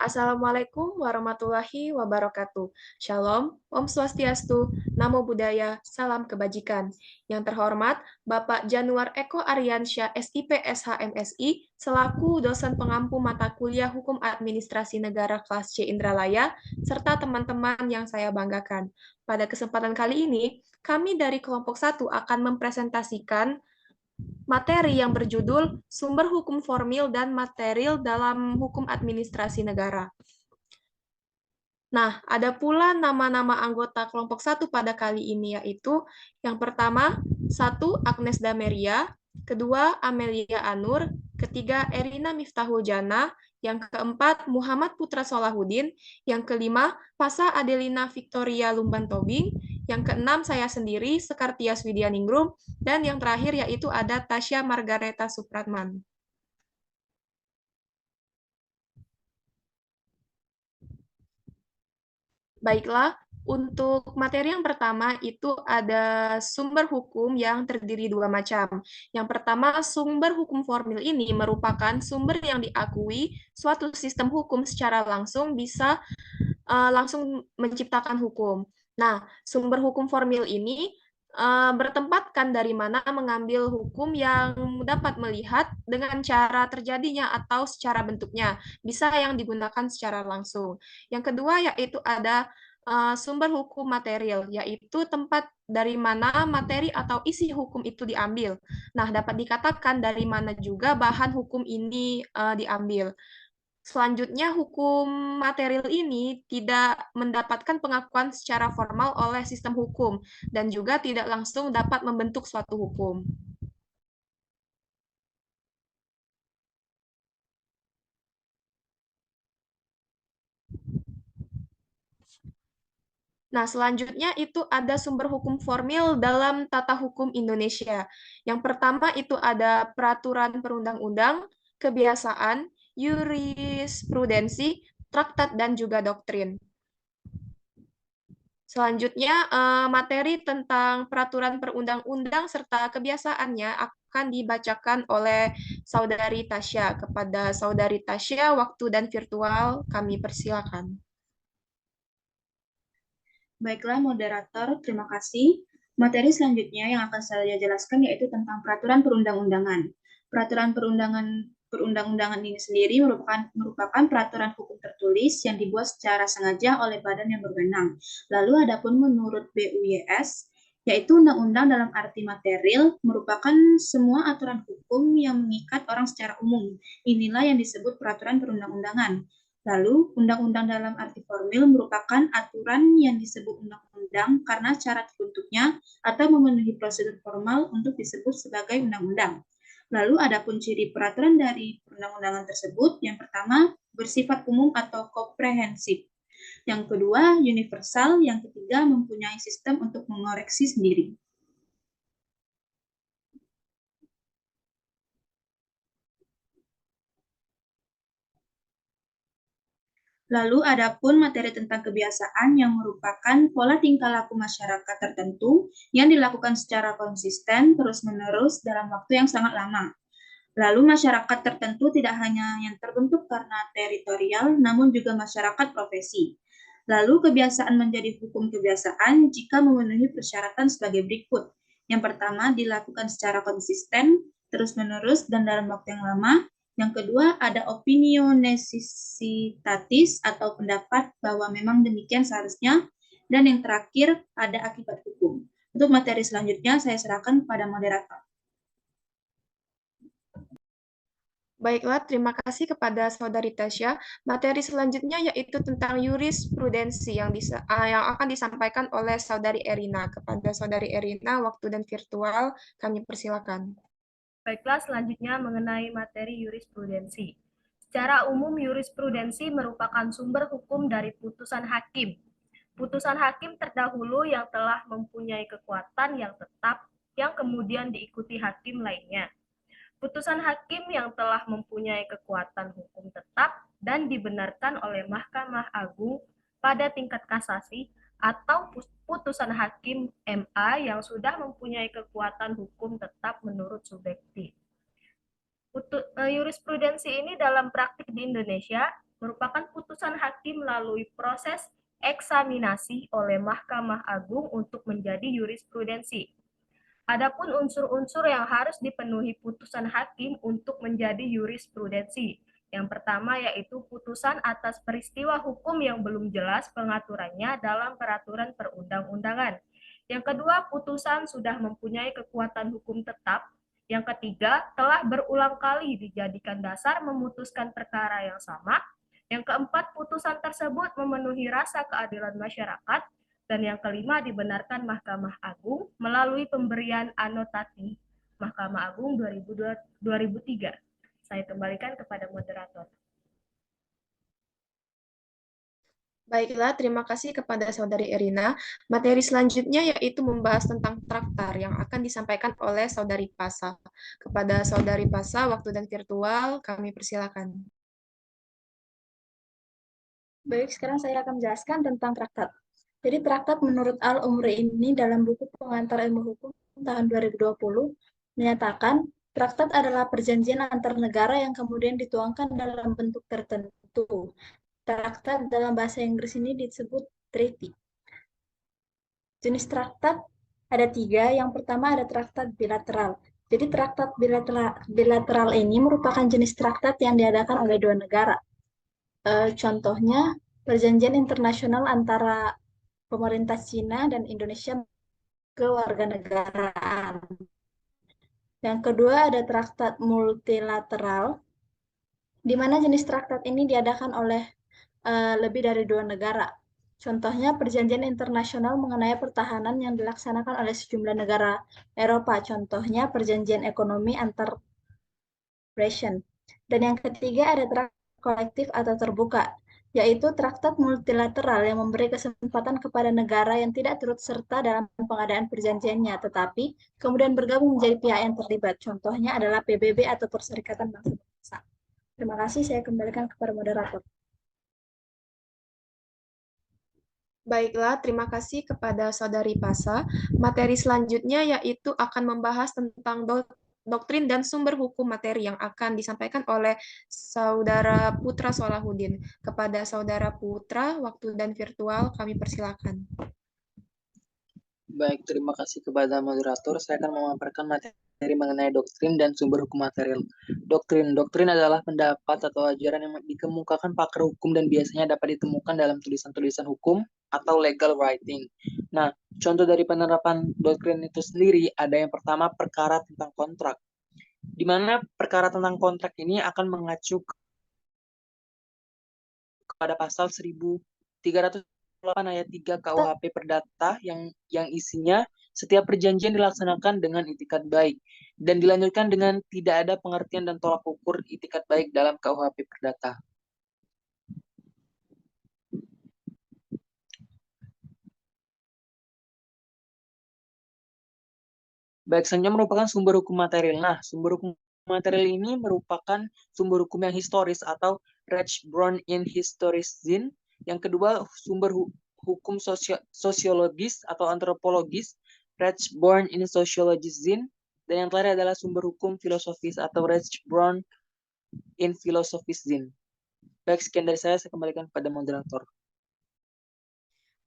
Assalamualaikum warahmatullahi wabarakatuh. Shalom, Om Swastiastu, Namo Buddhaya, Salam Kebajikan. Yang terhormat, Bapak Januar Eko Aryansyah, SIP SHMSI, selaku dosen pengampu mata kuliah Hukum Administrasi Negara kelas C Indralaya, serta teman-teman yang saya banggakan. Pada kesempatan kali ini, kami dari kelompok 1 akan mempresentasikan materi yang berjudul Sumber Hukum Formil dan Material dalam Hukum Administrasi Negara. Nah, ada pula nama-nama anggota kelompok 1 pada kali ini, yaitu yang pertama, 1. Agnes Dameria, kedua, Amelia Anur, ketiga, Erina Miftahul Jana, yang keempat, Muhammad Putra Solahuddin, yang kelima, Fasa Adelina Victoria Lumban Tobing, yang keenam, saya sendiri, Sekartias Widyaningrum, dan yang terakhir yaitu ada Tasya Margareta Supratman. Baiklah, untuk materi yang pertama itu ada sumber hukum yang terdiri dua macam. Yang pertama, sumber hukum formil ini merupakan sumber yang diakui suatu sistem hukum secara langsung bisa langsung menciptakan hukum. Nah, sumber hukum formil ini bertempatkan dari mana mengambil hukum yang dapat melihat dengan cara terjadinya atau secara bentuknya, bisa yang digunakan secara langsung. Yang kedua yaitu ada sumber hukum material, yaitu tempat dari mana materi atau isi hukum itu diambil. Nah, dapat dikatakan dari mana juga bahan hukum ini diambil. Selanjutnya, hukum material ini tidak mendapatkan pengakuan secara formal oleh sistem hukum dan juga tidak langsung dapat membentuk suatu hukum. Nah, selanjutnya itu ada sumber hukum formil dalam tata hukum Indonesia. Yang pertama itu ada peraturan perundang-undang, kebiasaan, jurisprudensi, traktat, dan juga doktrin. Selanjutnya, materi tentang peraturan perundang-undang serta kebiasaannya akan dibacakan oleh Saudari Tasya. Kepada Saudari Tasya, waktu dan virtual kami persilakan. Baiklah, moderator, terima kasih. Materi selanjutnya yang akan saya jelaskan yaitu tentang peraturan perundang-undangan. Peraturan perundang-undangan ini sendiri merupakan peraturan hukum tertulis yang dibuat secara sengaja oleh badan yang berwenang. Lalu adapun menurut BUYS, yaitu undang-undang dalam arti material merupakan semua aturan hukum yang mengikat orang secara umum. Inilah yang disebut peraturan perundang-undangan. Lalu, undang-undang dalam arti formil merupakan aturan yang disebut undang-undang karena cara terbentuknya atau memenuhi prosedur formal untuk disebut sebagai undang-undang. Lalu, adapun ciri peraturan dari perundang-undangan tersebut, yang pertama, bersifat umum atau komprehensif. Yang kedua, universal. Yang ketiga, mempunyai sistem untuk mengoreksi sendiri. Lalu adapun materi tentang kebiasaan yang merupakan pola tingkah laku masyarakat tertentu yang dilakukan secara konsisten terus-menerus dalam waktu yang sangat lama. Lalu masyarakat tertentu tidak hanya yang terbentuk karena teritorial, namun juga masyarakat profesi. Lalu kebiasaan menjadi hukum kebiasaan jika memenuhi persyaratan sebagai berikut. Yang pertama, dilakukan secara konsisten, terus-menerus, dan dalam waktu yang lama. Yang kedua, ada opinio necessitatis atau pendapat bahwa memang demikian seharusnya. Dan yang terakhir, ada akibat hukum. Untuk materi selanjutnya, saya serahkan kepada moderator. Baiklah, terima kasih kepada Saudari Tasya. Materi selanjutnya yaitu tentang jurisprudensi yang akan disampaikan oleh Saudari Erina. Kepada Saudari Erina, waktu dan virtual kami persilakan. Baiklah, selanjutnya mengenai materi jurisprudensi. Secara umum, jurisprudensi merupakan sumber hukum dari putusan hakim. Putusan hakim terdahulu yang telah mempunyai kekuatan yang tetap, yang kemudian diikuti hakim lainnya. Putusan hakim yang telah mempunyai kekuatan hukum tetap dan dibenarkan oleh Mahkamah Agung pada tingkat kasasi atau putusan hakim MA yang sudah mempunyai kekuatan hukum tetap menurut subjektif. Jurisprudensi ini dalam praktik di Indonesia merupakan putusan hakim melalui proses eksaminasi oleh Mahkamah Agung untuk menjadi jurisprudensi. Adapun unsur-unsur yang harus dipenuhi putusan hakim untuk menjadi jurisprudensi. Yang pertama yaitu putusan atas peristiwa hukum yang belum jelas pengaturannya dalam peraturan perundang-undangan. Yang kedua, putusan sudah mempunyai kekuatan hukum tetap. Yang ketiga, telah berulang kali dijadikan dasar memutuskan perkara yang sama. Yang keempat, putusan tersebut memenuhi rasa keadilan masyarakat. Dan yang kelima, dibenarkan Mahkamah Agung melalui pemberian anotasi Mahkamah Agung 2003. Saya kembalikan kepada moderator. Baiklah, terima kasih kepada Saudari Erina. Materi selanjutnya yaitu membahas tentang traktar yang akan disampaikan oleh Saudari Pasa. Kepada Saudari Pasa, waktu dan virtual, kami persilakan. Baik, sekarang saya akan menjelaskan tentang traktat. Jadi traktat menurut Al-Umri ini dalam buku Pengantar Ilmu Hukum tahun 2020 menyatakan traktat adalah perjanjian antar negara yang kemudian dituangkan dalam bentuk tertentu. Traktat dalam bahasa Inggris ini disebut treaty. Jenis traktat ada 3. Yang pertama ada traktat bilateral. Jadi traktat bilateral ini merupakan jenis traktat yang diadakan oleh 2 negara. Contohnya perjanjian internasional antara pemerintah Cina dan Indonesia kewarganegaraan. Yang kedua ada traktat multilateral, di mana jenis traktat ini diadakan oleh lebih dari 2 negara. Contohnya perjanjian internasional mengenai pertahanan yang dilaksanakan oleh sejumlah negara Eropa. Contohnya perjanjian ekonomi antar nation. Dan yang ketiga ada traktat kolektif atau terbuka, yaitu traktat multilateral yang memberi kesempatan kepada negara yang tidak turut serta dalam pengadaan perjanjiannya, tetapi kemudian bergabung menjadi pihak yang terlibat. Contohnya adalah PBB atau Perserikatan Bangsa-Bangsa. Terima kasih, saya kembalikan kepada moderator. Baiklah, terima kasih kepada Saudari Pasa. Materi selanjutnya yaitu akan membahas tentang doktrin dan sumber hukum materi yang akan disampaikan oleh Saudara Putra Solahuddin. Kepada Saudara Putra, waktu dan virtual kami persilakan. Baik, terima kasih kepada moderator. Saya akan memaparkan materi mengenai doktrin dan sumber hukum material. Doktrin adalah pendapat atau ajaran yang dikemukakan pakar hukum dan biasanya dapat ditemukan dalam tulisan-tulisan hukum atau legal writing. Nah, contoh dari penerapan doktrin itu sendiri ada yang pertama perkara tentang kontrak, di mana perkara tentang kontrak ini akan mengacu kepada pasal 1308 ayat 3 KUHP Perdata yang isinya setiap perjanjian dilaksanakan dengan itikat baik dan dilanjutkan dengan tidak ada pengertian dan tolak ukur itikat baik dalam KUHP Perdata. Baik, selanjutnya merupakan sumber hukum material. Nah, sumber hukum material ini merupakan sumber hukum yang historis atau Rechtsbron in Historisinn. Yang kedua, sumber hukum sosiologis atau antropologis, Rechtsbron in Sociologisinn. Dan yang terakhir adalah sumber hukum filosofis atau Rechtsbron in Philosophisinn. Baik, sekian dari saya kembalikan kepada moderator.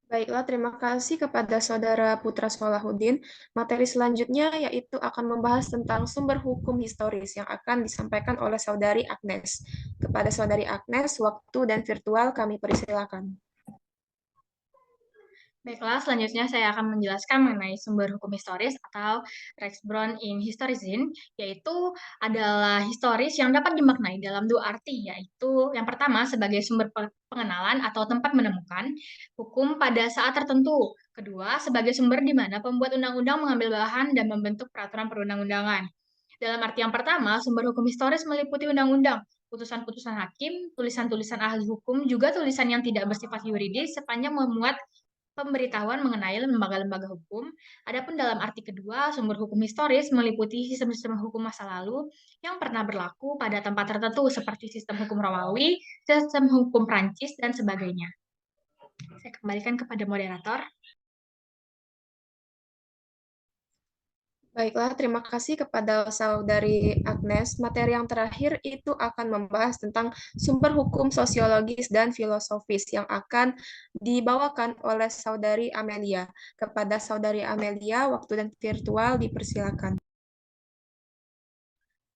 Baiklah, terima kasih kepada Saudara Putra Solahuddin. Materi selanjutnya yaitu akan membahas tentang sumber hukum historis yang akan disampaikan oleh Saudari Agnes. Kepada Saudari Agnes, waktu dan virtual kami persilakan. Baiklah, selanjutnya saya akan menjelaskan mengenai sumber hukum historis atau Rechtsbron in Historisinn, yaitu adalah historis yang dapat dimaknai dalam 2 arti, yaitu yang pertama sebagai sumber pengenalan atau tempat menemukan hukum pada saat tertentu. Kedua, sebagai sumber di mana pembuat undang-undang mengambil bahan dan membentuk peraturan perundang-undangan. Dalam arti yang pertama, sumber hukum historis meliputi undang-undang, putusan-putusan hakim, tulisan-tulisan ahli hukum, juga tulisan yang tidak bersifat yuridis sepanjang memuat pemberitahuan mengenai lembaga-lembaga hukum. Adapun dalam arti kedua, sumber hukum historis meliputi sistem-sistem hukum masa lalu yang pernah berlaku pada tempat tertentu seperti sistem hukum Romawi, sistem hukum Prancis, dan sebagainya. Saya kembalikan kepada moderator. Baiklah, terima kasih kepada Saudari Agnes. Materi yang terakhir itu akan membahas tentang sumber hukum sosiologis dan filosofis yang akan dibawakan oleh Saudari Amelia. Kepada Saudari Amelia, waktu dan virtual dipersilakan.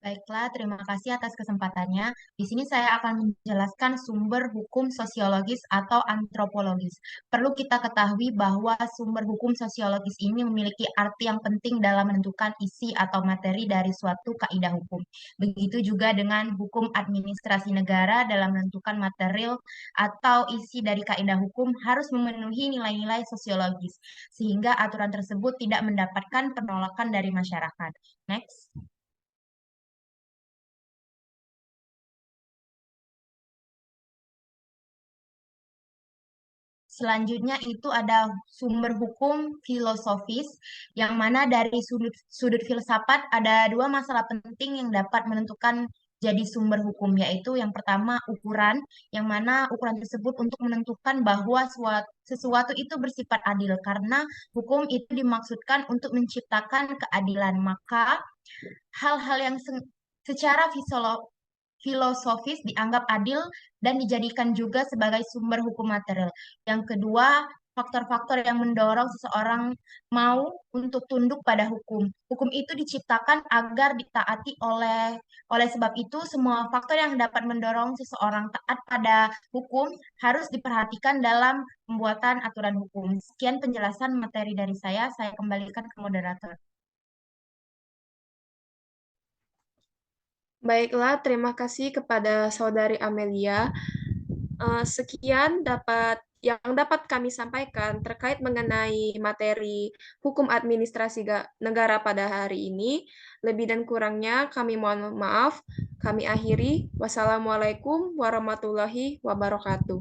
Baiklah, terima kasih atas kesempatannya. Di sini saya akan menjelaskan sumber hukum sosiologis atau antropologis. Perlu kita ketahui bahwa sumber hukum sosiologis ini memiliki arti yang penting dalam menentukan isi atau materi dari suatu kaidah hukum. Begitu juga dengan hukum administrasi negara dalam menentukan material atau isi dari kaidah hukum harus memenuhi nilai-nilai sosiologis, sehingga aturan tersebut tidak mendapatkan penolakan dari masyarakat. Next. Selanjutnya itu ada sumber hukum filosofis, yang mana dari sudut filsafat ada dua masalah penting yang dapat menentukan jadi sumber hukum, yaitu yang pertama ukuran, yang mana ukuran tersebut untuk menentukan bahwa sesuatu itu bersifat adil, karena hukum itu dimaksudkan untuk menciptakan keadilan. Maka hal-hal yang secara filosofis dianggap adil dan dijadikan juga sebagai sumber hukum material. Yang kedua, faktor-faktor yang mendorong seseorang mau untuk tunduk pada hukum. Hukum itu diciptakan agar ditaati oleh sebab itu semua faktor yang dapat mendorong seseorang taat pada hukum harus diperhatikan dalam pembuatan aturan hukum. Sekian penjelasan materi dari saya kembalikan ke moderator. Baiklah, terima kasih kepada Saudari Amelia. Sekian yang dapat kami sampaikan terkait mengenai materi hukum administrasi negara pada hari ini. Lebih dan kurangnya kami mohon maaf. Kami akhiri. Wassalamualaikum warahmatullahi wabarakatuh.